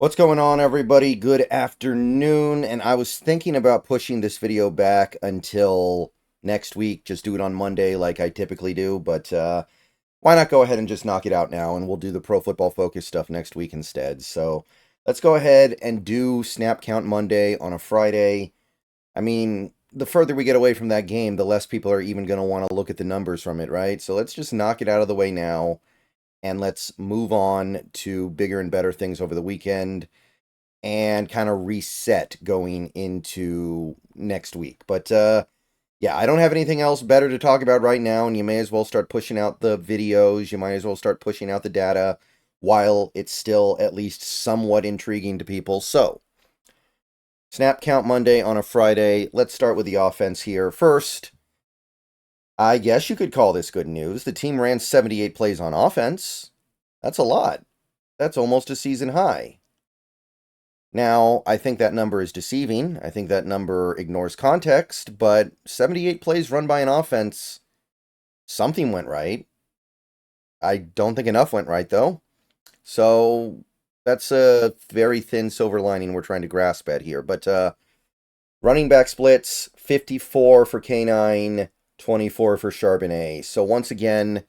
What's going on, everybody? Good afternoon. And I was thinking about pushing this video back until next week, just do it on Monday like I typically do, but why not go ahead and just knock it out now, and we'll do the Pro Football Focus stuff next week instead. So let's go ahead and do Snap Count Monday on a Friday. I mean, the further we get away from that game, the less people are even going to want to look at the numbers from it, right? So let's just knock it out of the way now, and let's move on to bigger and better things over the weekend and kind of reset going into next week. But yeah, I don't have anything else better to talk about right now, and you may as well start pushing out the videos. You might as well start pushing out the data while it's still at least somewhat intriguing to people. So, Snap Count Monday on a Friday. Let's start with the offense here. First, I guess you could call this good news. The team ran 78 plays on offense. That's a lot. That's almost a season high. Now, I think that number is deceiving. I think that number ignores context, but 78 plays run by an offense, something went right. I don't think enough went right, though. So that's a very thin silver lining we're trying to grasp at here. But running back splits, 54 for K9, 24 for Charbonnet. So once again,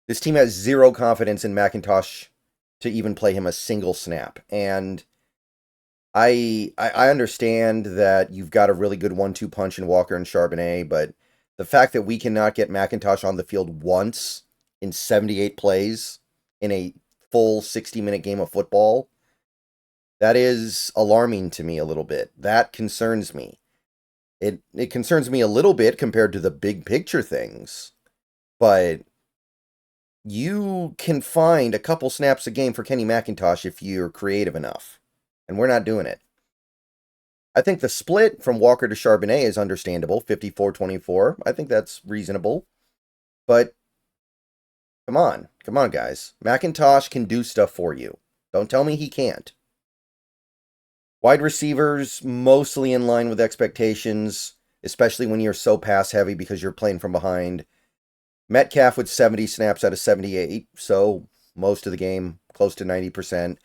this team has zero confidence in McIntosh to even play him a single snap. And I understand that you've got a really good 1-2 punch in Walker and Charbonnet, but the fact that we cannot get McIntosh on the field once in 78 plays in a full 60-minute game of football, that is alarming to me a little bit. That concerns me. It concerns me a little bit compared to the big picture things, but you can find a couple snaps a game for Kenny McIntosh if you're creative enough, and we're not doing it. I think the split from Walker to Charbonnet is understandable, 54-24. I think that's reasonable. But come on, guys. McIntosh can do stuff for you. Don't tell me he can't. Wide receivers, mostly in line with expectations, especially when you're so pass heavy because you're playing from behind. Metcalf with 70 snaps out of 78, so most of the game, close to 90%.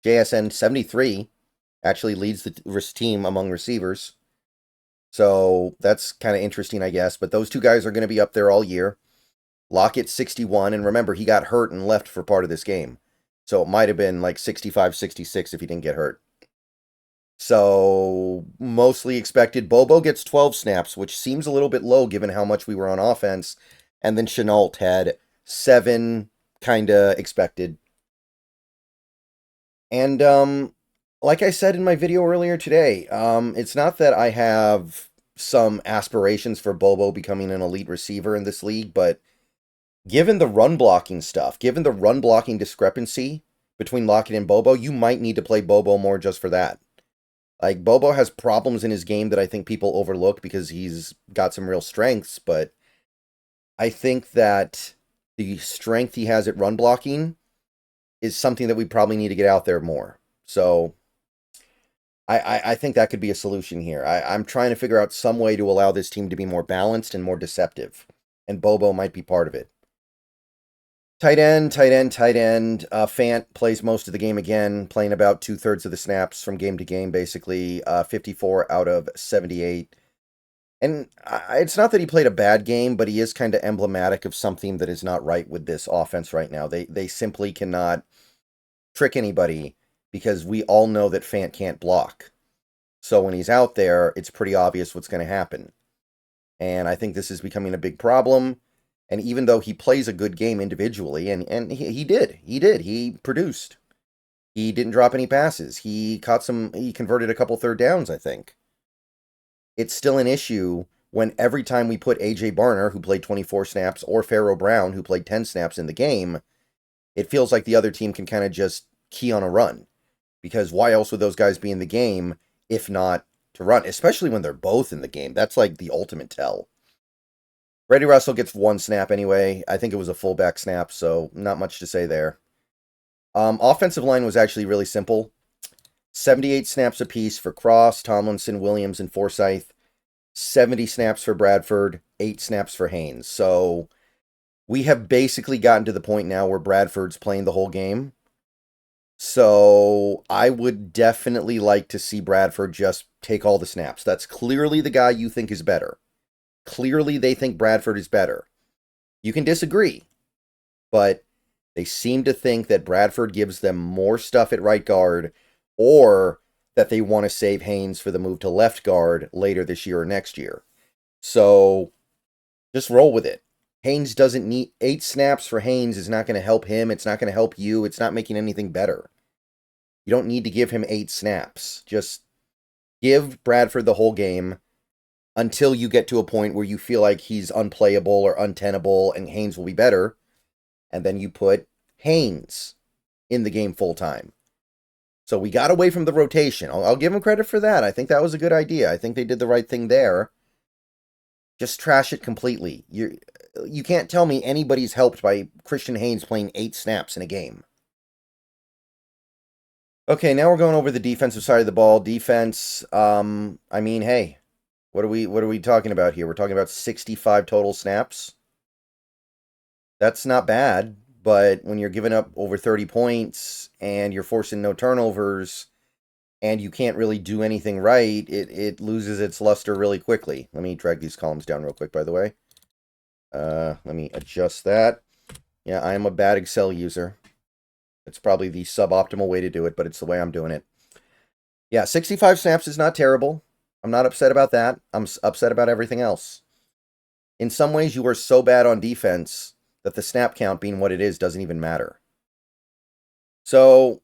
JSN 73 actually leads the team among receivers. So that's kind of interesting, I guess. But those two guys are going to be up there all year. Lockett 61, and remember, he got hurt and left for part of this game. So it might have been like 65, 66 if he didn't get hurt. So mostly expected. Bobo gets 12 snaps, which seems a little bit low given how much we were on offense. And then Chenault had 7, kind of expected. And like I said in my video earlier today, it's not that I have some aspirations for Bobo becoming an elite receiver in this league, but given the run blocking stuff, given the run blocking discrepancy between Lockett and Bobo, you might need to play Bobo more just for that. Like, Bobo has problems in his game that I think people overlook because he's got some real strengths, but I think that the strength he has at run blocking is something that we probably need to get out there more. So I think that could be a solution here. I'm trying to figure out some way to allow this team to be more balanced and more deceptive, and Bobo might be part of it. Tight end. Fant plays most of the game again, playing about 2/3 of the snaps from game to game, basically. 54 out of 78. And it's not that he played a bad game, but he is kind of emblematic of something that is not right with this offense right now. They simply cannot trick anybody because we all know that Fant can't block. So when he's out there, it's pretty obvious what's going to happen. And I think this is becoming a big problem. And even though he plays a good game individually, and he did. He produced. He didn't drop any passes. He converted a couple third downs, I think. It's still an issue when every time we put A.J. Barner, who played 24 snaps, or Pharaoh Brown, who played 10 snaps in the game, it feels like the other team can kind of just key on a run. Because why else would those guys be in the game if not to run? Especially when they're both in the game. That's like the ultimate tell. Reddy Russell gets 1 snap anyway. I think it was a fullback snap, so not much to say there. Offensive line was actually really simple. 78 snaps apiece for Cross, Tomlinson, Williams, and Forsyth. 70 snaps for Bradford, 8 snaps for Haynes. So we have basically gotten to the point now where Bradford's playing the whole game. So I would definitely like to see Bradford just take all the snaps. That's clearly the guy you think is better. Clearly they think Bradford is better. You can disagree, but they seem to think that Bradford gives them more stuff at right guard, or that they want to save Haynes for the move to left guard later this year or next year. So just roll with it. Haynes doesn't need 8 snaps for Haynes is not going to help him. It's not going to help you. It's not making anything better. You don't need to give him 8 snaps. Just give Bradford the whole game until you get to a point where you feel like he's unplayable or untenable and Haynes will be better. And then you put Haynes in the game full time. So we got away from the rotation. I'll give him credit for that. I think that was a good idea. I think they did the right thing there. Just trash it completely. You can't tell me anybody's helped by Christian Haynes playing 8 snaps in a game. Okay, now we're going over the defensive side of the ball. Defense, I mean, hey, what are we talking about here? We're talking about 65 total snaps. That's not bad, but when you're giving up over 30 points and you're forcing no turnovers and you can't really do anything right, it loses its luster really quickly. Let me drag these columns down real quick, by the way. Let me adjust that. Yeah, I am a bad Excel user. It's probably the suboptimal way to do it, but it's the way I'm doing it. Yeah, 65 snaps is not terrible. I'm not upset about that. I'm upset about everything else. In some ways, you are so bad on defense that the snap count being what it is doesn't even matter. So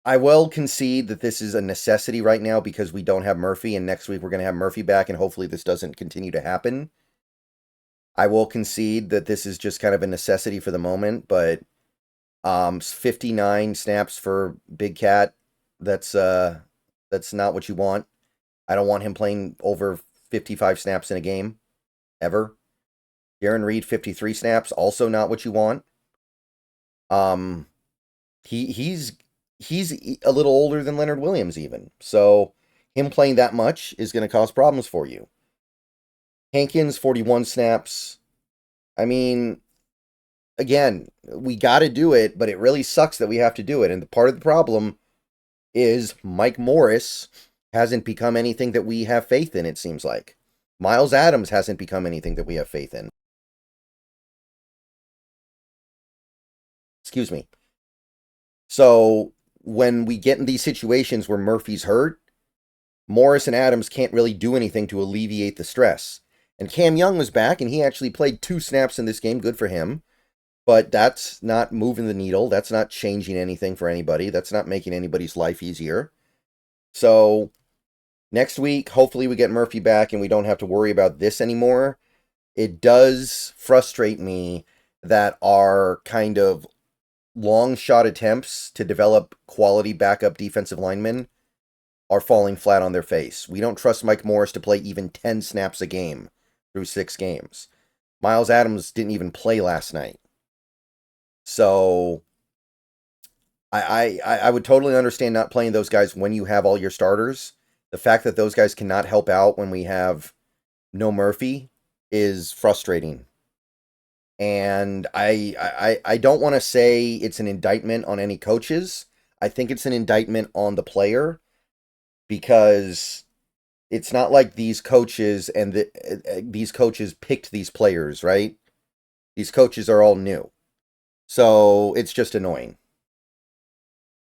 I will concede that this is a necessity right now because we don't have Murphy, and next week we're going to have Murphy back, and hopefully this doesn't continue to happen. I will concede that this is just kind of a necessity for the moment, but 59 snaps for Big Cat, that's not what you want. I don't want him playing over 55 snaps in a game, ever. Darren Reed, 53 snaps, also not what you want. He's a little older than Leonard Williams even, so him playing that much is going to cause problems for you. Hankins, 41 snaps. I mean, again, we got to do it, but it really sucks that we have to do it. And part of the problem is Mike Morris hasn't become anything that we have faith in, it seems like. Miles Adams hasn't become anything that we have faith in. Excuse me. So when we get in these situations where Murphy's hurt, Morris and Adams can't really do anything to alleviate the stress. And Cam Young was back, and he actually played 2 snaps in this game. Good for him. But that's not moving the needle. That's not changing anything for anybody. That's not making anybody's life easier. So next week, hopefully we get Murphy back and we don't have to worry about this anymore. It does frustrate me that our kind of long shot attempts to develop quality backup defensive linemen are falling flat on their face. We don't trust Mike Morris to play even 10 snaps a game through 6 games. Miles Adams didn't even play last night. So I would totally understand not playing those guys when you have all your starters. The fact that those guys cannot help out when we have no Murphy is frustrating. And I don't want to say it's an indictment on any coaches. I think it's an indictment on the player, because it's not like these coaches and these coaches picked these players, right? These coaches are all new. So it's just annoying.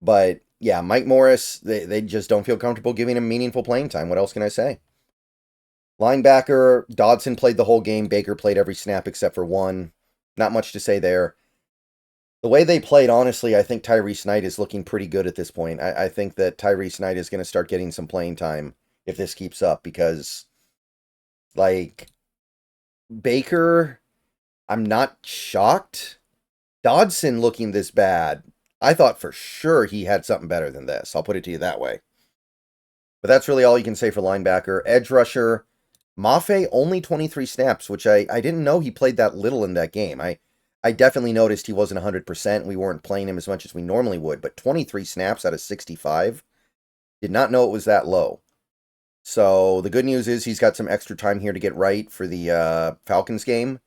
But yeah, Mike Morris, they just don't feel comfortable giving him meaningful playing time. What else can I say? Linebacker, Dodson played the whole game. Baker played every snap except for 1. Not much to say there. The way they played, honestly, I think Tyrese Knight is looking pretty good at this point. I think that Tyrese Knight is going to start getting some playing time if this keeps up, because, like, Baker, I'm not shocked. Dodson looking this bad, I thought for sure he had something better than this. I'll put it to you that way. But that's really all you can say for linebacker. Edge rusher, Mafe, only 23 snaps, which I didn't know he played that little in that game. I definitely noticed he wasn't 100%. We weren't playing him as much as we normally would, but 23 snaps out of 65. Did not know it was that low. So the good news is he's got some extra time here to get right for the Falcons game.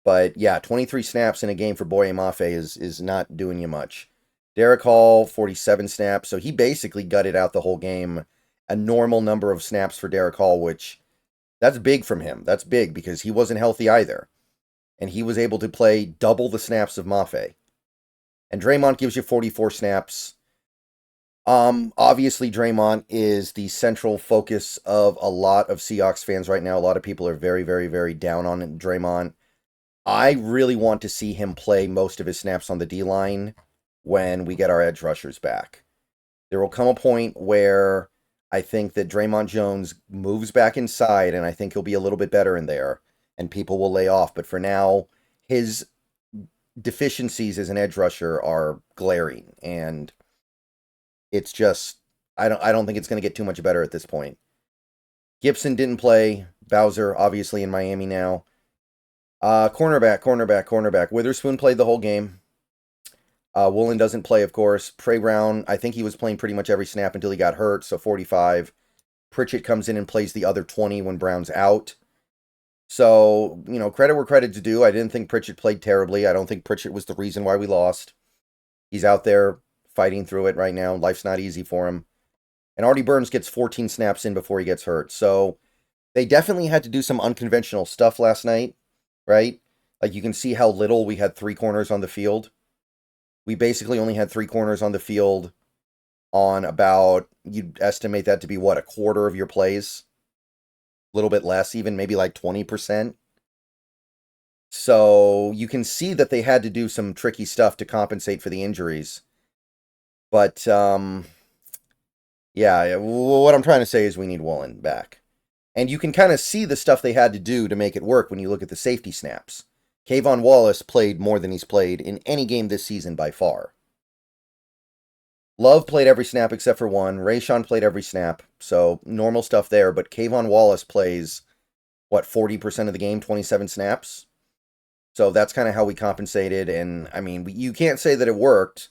But yeah, 23 snaps in a game for Boye Mafe is not doing you much. Derek Hall, 47 snaps. So he basically gutted out the whole game. A normal number of snaps for Derek Hall, which that's big from him. That's big because he wasn't healthy either. And he was able to play double the snaps of Mafe. And Draymond gives you 44 snaps. Obviously Draymond is the central focus of a lot of Seahawks fans right now. A lot of people are very, very, very down on Draymond. I really want to see him play most of his snaps on the D-line when we get our edge rushers back. There will come a point where I think that Draymond Jones moves back inside, and I think he'll be a little bit better in there, and people will lay off. But for now, his deficiencies as an edge rusher are glaring, and it's just I don't think it's going to get too much better at this point. Gibson didn't play. Bowser obviously in Miami now. Cornerback. Witherspoon played the whole game. Woolen doesn't play, of course. Prey Brown, I think he was playing pretty much every snap until he got hurt, so 45. Pritchett comes in and plays the other 20 when Brown's out. So, credit where credit's due. I didn't think Pritchett played terribly. I don't think Pritchett was the reason why we lost. He's out there fighting through it right now. Life's not easy for him. And Artie Burns gets 14 snaps in before he gets hurt. So, they definitely had to do some unconventional stuff last night, right? Like, you can see how little we had 3 corners on the field. We basically only had 3 corners on the field on about, you'd estimate that to be, what, a quarter of your plays? A little bit less, even maybe like 20%. So you can see that they had to do some tricky stuff to compensate for the injuries. But, yeah, what I'm trying to say is we need Woolen back. And you can kind of see the stuff they had to do to make it work when you look at the safety snaps. Kayvon Wallace played more than he's played in any game this season by far. Love played every snap except for one. Rayshon played every snap, so normal stuff there. But Kayvon Wallace plays, 40% of the game, 27 snaps? So that's kind of how we compensated. And, I mean, you can't say that it worked.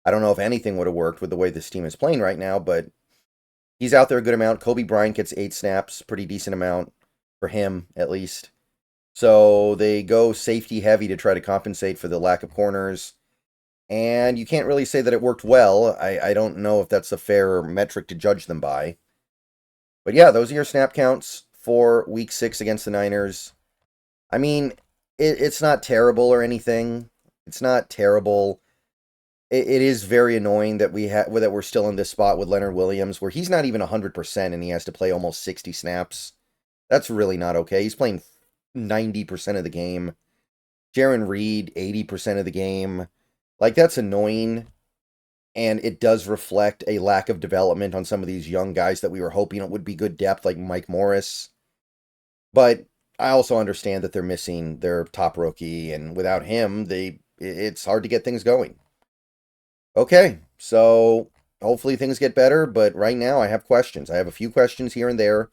I don't know if anything would have worked with the way this team is playing right now, but he's out there a good amount. Kobe Bryant gets 8 snaps, pretty decent amount for him, at least. So they go safety heavy to try to compensate for the lack of corners. And you can't really say that it worked well. I don't know if that's a fair metric to judge them by. But yeah, those are your snap counts for Week 6 against the Niners. I mean, it's not terrible or anything. It's not terrible. It is very annoying that that we're still in this spot with Leonard Williams, where he's not even 100% and he has to play almost 60 snaps. That's really not okay. He's playing 90% of the game. Jaron Reed, 80% of the game. Like, that's annoying. And it does reflect a lack of development on some of these young guys that we were hoping it would be good depth, like Mike Morris. But I also understand that they're missing their top rookie, and without him, it's hard to get things going. Okay, so hopefully things get better, but right now I have questions. I have a few questions here and there.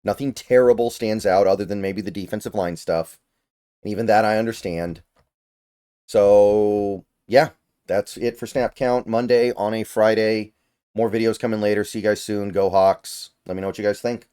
Nothing terrible stands out other than maybe the defensive line stuff. And even that I understand. So, yeah, that's it for Snap Count Monday on a Friday. More videos coming later. See you guys soon. Go Hawks. Let me know what you guys think.